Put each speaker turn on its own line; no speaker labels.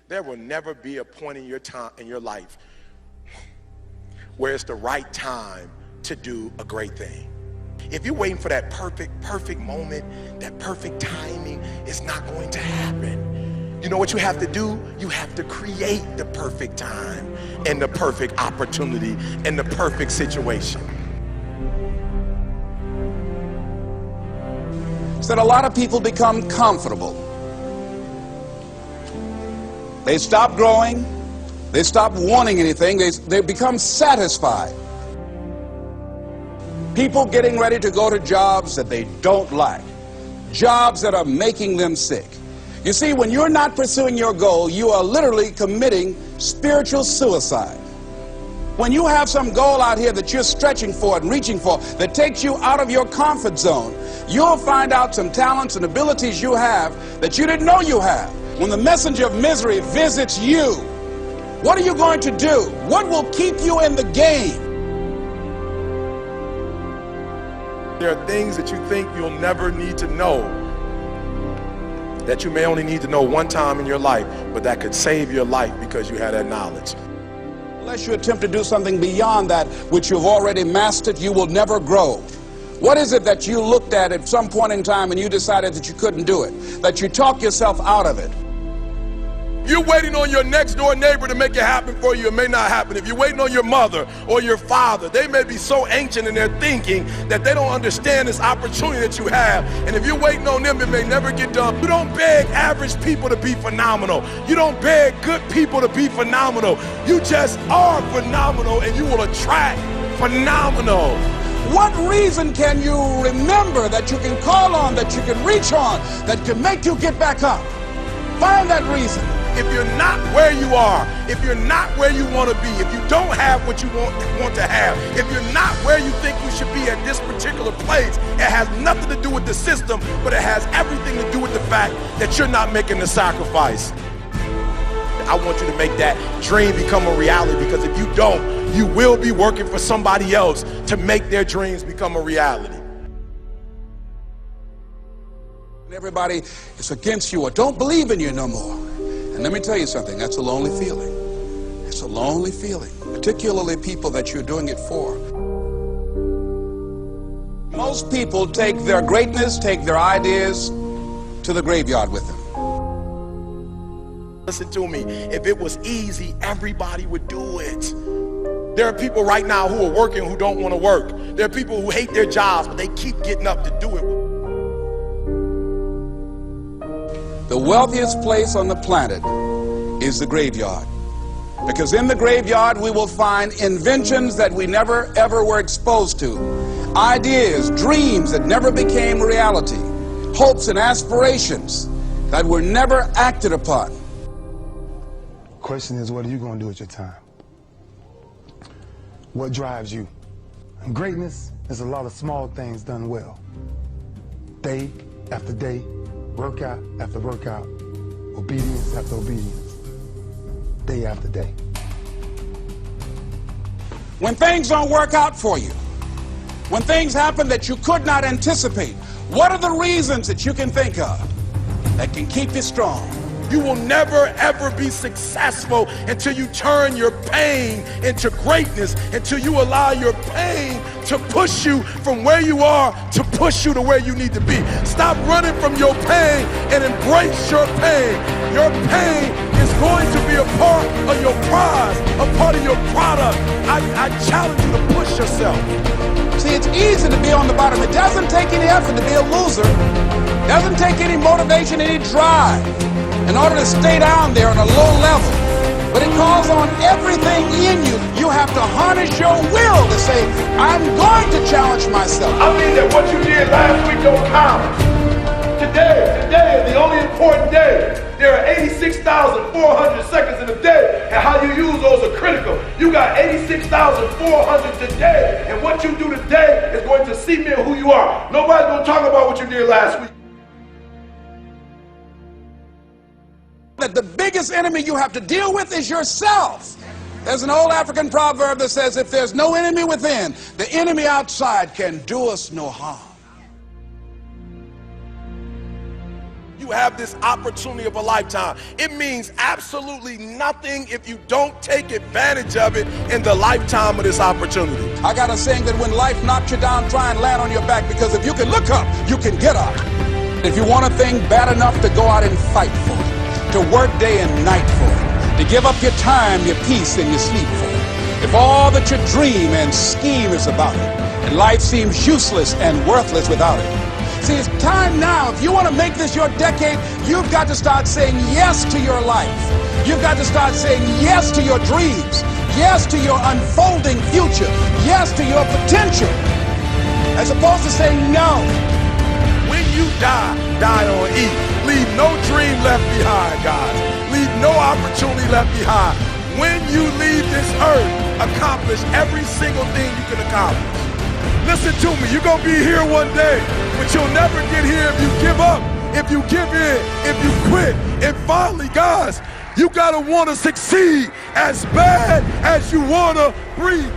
There will never be a point in your time in your life where it's the right time to do a great thing. If you're waiting for that perfect moment, that perfect timing, it's not going to happen. You know what you have to do? You have to create the perfect time and the perfect opportunity and the perfect situation.
So that a lot of people become comfortable. They stop growing, they stop wanting anything, they become satisfied. People getting ready to go to jobs that they don't like, jobs that are making them sick. You see, when you're not pursuing your goal, you are literally committing spiritual suicide. When you have some goal out here that you're stretching for and reaching for that takes you out of your comfort zone, you'll find out some talents and abilities you have that you didn't know you have. When the messenger of misery visits you, what are you going to do? What will keep you in the game?
There are things that you think you'll never need to know, that you may only need to know one time in your life, but that could save your life because you had that knowledge.
Unless you attempt to do something beyond that which you've already mastered, you will never grow. What is it that you looked at some point in time and you decided that you couldn't do it, that you talked yourself out of it?
You're waiting on your next door neighbor to make it happen for you. It may not happen. If you're waiting on your mother or your father, they may be so ancient in their thinking that they don't understand this opportunity that you have. And if you're waiting on them, it may never get done. You don't beg average people to be phenomenal. You don't beg good people to be phenomenal. You just are phenomenal, and you will attract phenomenal.
What reason can you remember that you can call on, that you can reach on, that can make you get back up? Find that reason.
If you're not where you are, if you're not where you want to be, if you don't have what you want to have, if you're not where you think you should be at this particular place, it has nothing to do with the system, but it has everything to do with the fact that you're not making the sacrifice. I want you to make that dream become a reality, because if you don't, you will be working for somebody else to make their dreams become a reality.
Everybody is against you or don't believe in you no more. And let me tell you something, that's a lonely feeling. It's a lonely feeling, particularly people that you're doing it for. Most people take their greatness, take their ideas to the graveyard with them.
Listen to me, if it was easy, everybody would do it. There are people right now who are working who don't want to work. There are people who hate their jobs, but they keep getting up to do it.
The wealthiest place on the planet is the graveyard. Because in the graveyard we will find inventions that we never ever were exposed to. Ideas, dreams that never became reality. Hopes and aspirations that were never acted upon.
The question is, what are you going to do with your time? What drives you? And greatness is a lot of small things done well. Day after day, workout after workout, obedience after obedience, day after day.
When things don't work out for you, when things happen that you could not anticipate, what are the reasons that you can think of that can keep you strong?
You will never ever be successful until you turn your pain into greatness, until you allow your pain to push you from where you are to push you to where you need to be. Stop running from your pain and embrace your pain. Your pain is going to be a part of your prize, a part of your product. I challenge you to push yourself.
See, it's easy to be on the bottom. It doesn't take any effort to be a loser. It doesn't take any motivation, any drive in order to stay down there on a low level. But it calls on everything in you. You have to harness your will to say, I'm going to challenge myself.
I mean that what you did last week don't count. Today is the only important day. There are 86,400 seconds in a day, and how you use those are critical. You got 86,400 today, and what you do today is going to cement who you are. Nobody's going to talk about what you did last week.
That the biggest enemy you have to deal with is yourself. There's an old African proverb that says, if there's no enemy within, the enemy outside can do us no harm.
You you have this opportunity of a lifetime. It means absolutely nothing if you don't take advantage of it in the lifetime of this opportunity.
I got a saying that when life knocks you down, try and land on your back, because if you can look up, you can get up. If you want a thing bad enough to go out and fight for it, to work day and night for it, to give up your time, your peace, and your sleep for it, if all that you dream and scheme is about it, and life seems useless and worthless without it. See, it's time now. If you want to make this your decade, you've got to start saying yes to your life. You've got to start saying yes to your dreams, yes to your unfolding future, yes to your potential, as opposed to saying no.
When you die, die on E. Leave no dream left behind, guys. Leave no opportunity left behind. When you leave this earth, accomplish every single thing you can accomplish. Listen to me, you're gonna be here one day, but you'll never get here if you give up, if you give in, if you quit. And finally, guys, you gotta wanna succeed as bad as you wanna breathe.